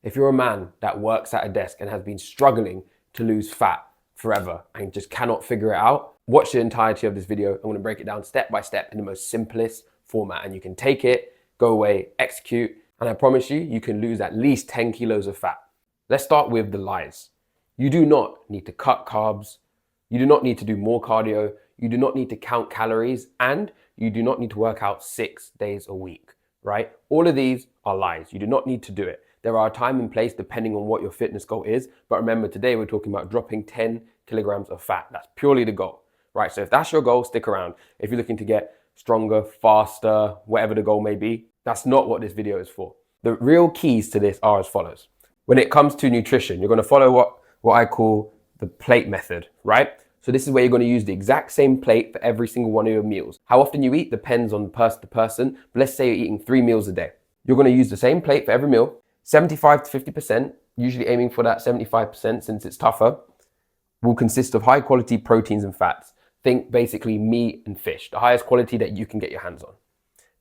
If you're a man that works at a desk and has been struggling to lose fat forever and just cannot figure it out, watch the entirety of this video. I'm gonna break it down step by step in the most simplest format, and you can take it, go away, execute, and I promise you, you can lose at least 10 kilos of fat. Let's start with the lies. You do not need to cut carbs. You do not need to do more cardio. You do not need to count calories, and you do not need to work out 6 days a week, right? All of these are lies. You do not need to do it. There are a time and place depending on what your fitness goal is. But remember, today we're talking about dropping 10 kilograms of fat. That's purely the goal, right? So if that's your goal, stick around. If you're looking to get stronger, faster, whatever the goal may be, that's not what this video is for. The real keys to this are as follows. When it comes to nutrition, you're going to follow what I call the plate method, right? So this is where you're going to use the exact same plate for every single one of your meals. How often you eat depends on person to person, but let's say you're eating 3 meals a day. You're going to use the same plate for every meal. 75 to 50%, usually aiming for that 75% since it's tougher, will consist of high quality proteins and fats. Think basically meat and fish, the highest quality that you can get your hands on.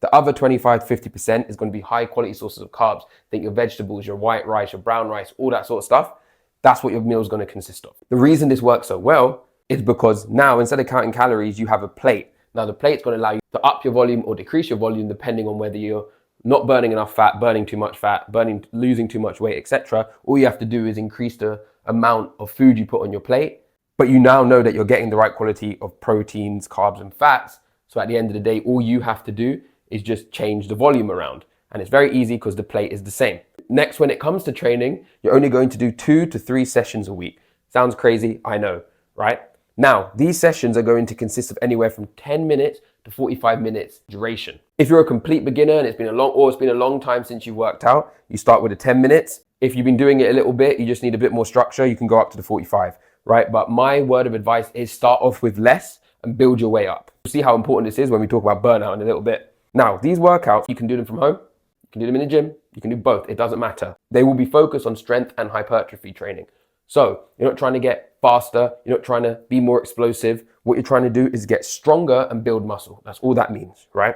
The other 25 to 50% is going to be high quality sources of carbs. Think your vegetables, your white rice, your brown rice, all that sort of stuff. That's what your meal is going to consist of. The reason this works so well is because now instead of counting calories, you have a plate. Now the plate's going to allow you to up your volume or decrease your volume depending on whether you're not burning enough fat, burning too much fat, losing too much weight, etc. All you have to do is increase the amount of food you put on your plate, but you now know that you're getting the right quality of proteins, carbs, and fats. So at the end of the day, all you have to do is just change the volume around. And it's very easy because the plate is the same. Next, when it comes to training, you're only going to do 2 to 3 sessions a week. Sounds crazy, I know, right? Now, these sessions are going to consist of anywhere from 10 minutes to 45 minutes duration. If you're a complete beginner and it's been a long time since you've worked out, you start with the 10 minutes. If you've been doing it a little bit, you just need a bit more structure, you can go up to the 45, right? But my word of advice is start off with less and build your way up. You'll see how important this is when we talk about burnout in a little bit. Now, these workouts, you can do them from home, you can do them in the gym, you can do both, it doesn't matter. They will be focused on strength and hypertrophy training. So you're not trying to get faster, you're not trying to be more explosive. What you're trying to do is get stronger and build muscle. That's all that means, right?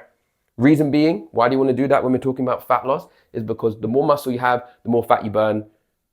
Reason being, why do you want to do that when we're talking about fat loss? Is because the more muscle you have, the more fat you burn.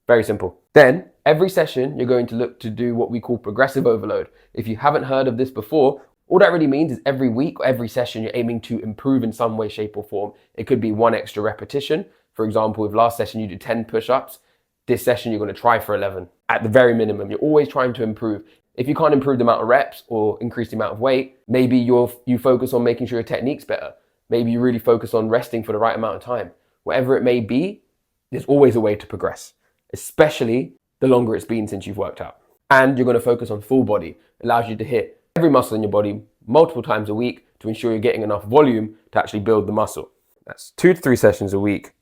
Very simple. Then every session, you're going to look to do what we call progressive overload. If you haven't heard of this before, all that really means is every week or every session, you're aiming to improve in some way, shape, or form. It could be 1 extra repetition. For example, if last session you did 10 push-ups, this session you're going to try for 11. At the very minimum, you're always trying to improve. If you can't improve the amount of reps or increase the amount of weight, maybe you focus on making sure your technique's better. Maybe you really focus on resting for the right amount of time. Whatever it may be, there's always a way to progress, especially the longer it's been since you've worked out. And you're going to focus on full body. It allows you to hit every muscle in your body multiple times a week to ensure you're getting enough volume to actually build the muscle. That's 2 to 3 sessions a week,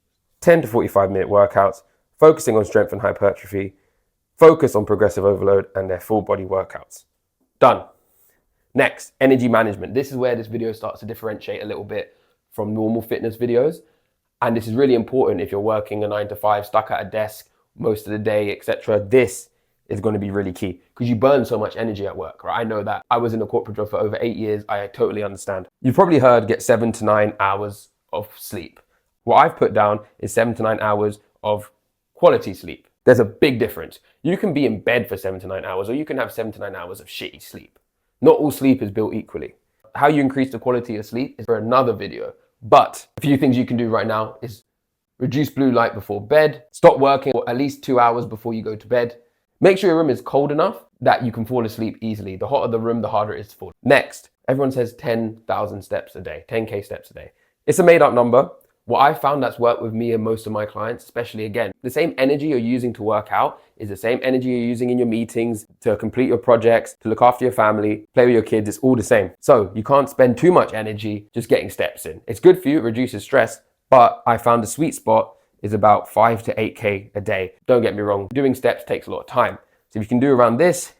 10 to 45 minute workouts, focusing on strength and hypertrophy, focus on progressive overload, and their full body workouts. Done. Next, energy management. This is where this video starts to differentiate a little bit from normal fitness videos. And this is really important if you're working a 9 to 5, stuck at a desk most of the day, etc. This is going to be really key because you burn so much energy at work, right? I know that. I was in a corporate job for over 8 years. I totally understand. You've probably heard get 7 to 9 hours of sleep. What I've put down is 7 to 9 hours of quality sleep. There's a big difference. You can be in bed for 7 to 9 hours, or you can have 7 to 9 hours of shitty sleep. Not all sleep is built equally. How you increase the quality of sleep is for another video. But a few things you can do right now is reduce blue light before bed, stop working for at least 2 hours before you go to bed. Make sure your room is cold enough that you can fall asleep easily. The hotter the room, the harder it is to fall. Next, everyone says 10,000 steps a day, 10K steps a day. It's a made up number. What I found that's worked with me and most of my clients, especially again, the same energy you're using to work out is the same energy you're using in your meetings, to complete your projects, to look after your family, play with your kids, it's all the same. So you can't spend too much energy just getting steps in. It's good for you, it reduces stress, but I found the sweet spot is about 5 to 8K a day. Don't get me wrong, doing steps takes a lot of time. So if you can do around this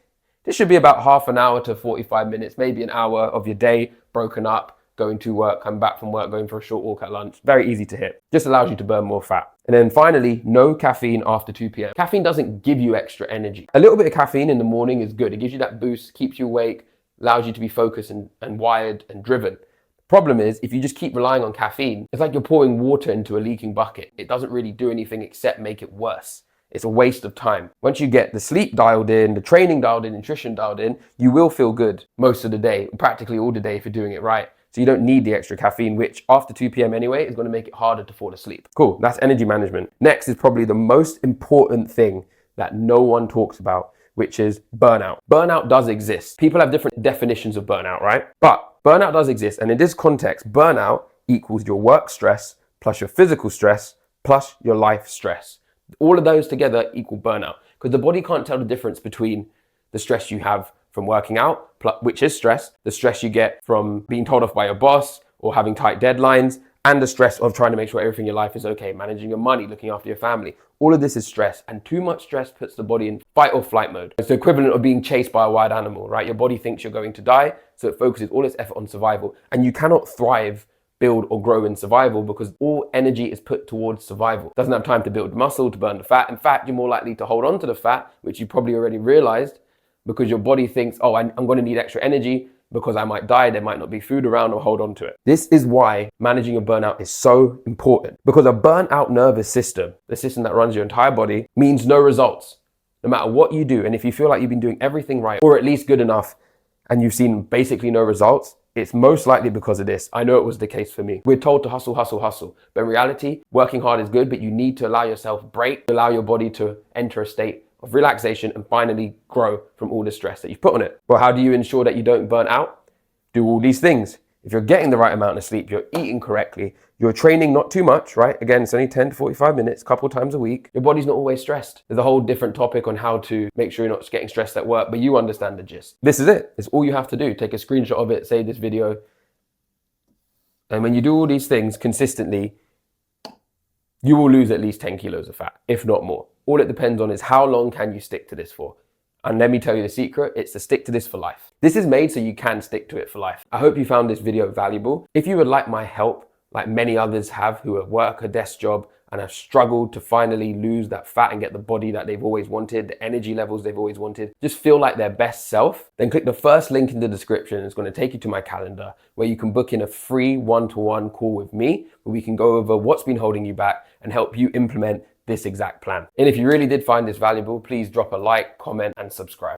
should be about half an hour to 45 minutes, maybe an hour of your day broken up, going to work, coming back from work, going for a short walk at lunch. Very easy to hit. Just allows you to burn more fat. And then finally, no caffeine after 2 p.m. Caffeine doesn't give you extra energy. A little bit of caffeine in the morning is good. It gives you that boost, keeps you awake, allows you to be focused and wired and driven. The Problem is, if you just keep relying on caffeine, it's like you're pouring water into a leaking bucket. It doesn't really do anything except make it worse. It's a waste of time. Once you get the sleep dialed in, the training dialed in, nutrition dialed in, you will feel good most of the day, practically all the day if you're doing it right. So you don't need the extra caffeine, which after 2 p.m. anyway, is going to make it harder to fall asleep. Cool, that's energy management. Next is probably the most important thing that no one talks about, which is burnout. Burnout does exist. People have different definitions of burnout, right? But burnout does exist. And in this context, burnout equals your work stress plus your physical stress plus your life stress. All of those together equal burnout, because the body can't tell the difference between the stress you have from working out, which is stress, the stress you get from being told off by your boss or having tight deadlines, and the stress of trying to make sure everything in your life is okay, managing your money, looking after your family. All of this is stress, and too much stress puts the body in fight or flight mode. It's the equivalent of being chased by a wild animal, right? Your body thinks you're going to die, so it focuses all its effort on survival, and you cannot thrive, build or grow in survival because all energy is put towards survival. Doesn't have time to build muscle, to burn the fat. In fact, you're more likely to hold on to the fat, which you probably already realized, because your body thinks, oh, I'm going to need extra energy because I might die, there might not be food around, or hold on to it. This is why managing a burnout is so important, because a burnt out nervous system, the system that runs your entire body, means no results, no matter what you do. And if you feel like you've been doing everything right, or at least good enough, and you've seen basically no results, it's most likely because of this. I know it was the case for me. We're told to hustle, hustle, hustle. But in reality, working hard is good, but you need to allow yourself a break, allow your body to enter a state of relaxation and finally grow from all the stress that you've put on it. Well, how do you ensure that you don't burn out? Do all these things. If you're getting the right amount of sleep, you're eating correctly, you're training not too much, right? Again, it's only 10 to 45 minutes, a couple times a week. Your body's not always stressed. There's a whole different topic on how to make sure you're not getting stressed at work, but you understand the gist. This is it. It's all you have to do. Take a screenshot of it, save this video. And when you do all these things consistently, you will lose at least 10 kilos of fat, if not more. All it depends on is how long can you stick to this for. And let me tell you the secret, it's to stick to this for life. This is made so you can stick to it for life. I hope you found this video valuable. If you would like my help, like many others have who work a desk job and have struggled to finally lose that fat and get the body that they've always wanted, the energy levels they've always wanted, just feel like their best self, then click the first link in the description. It's going to take you to my calendar where you can book in a free one-to-one call with me, where we can go over what's been holding you back and help you implement this exact plan. And if you really did find this valuable, please drop a like, comment, and subscribe.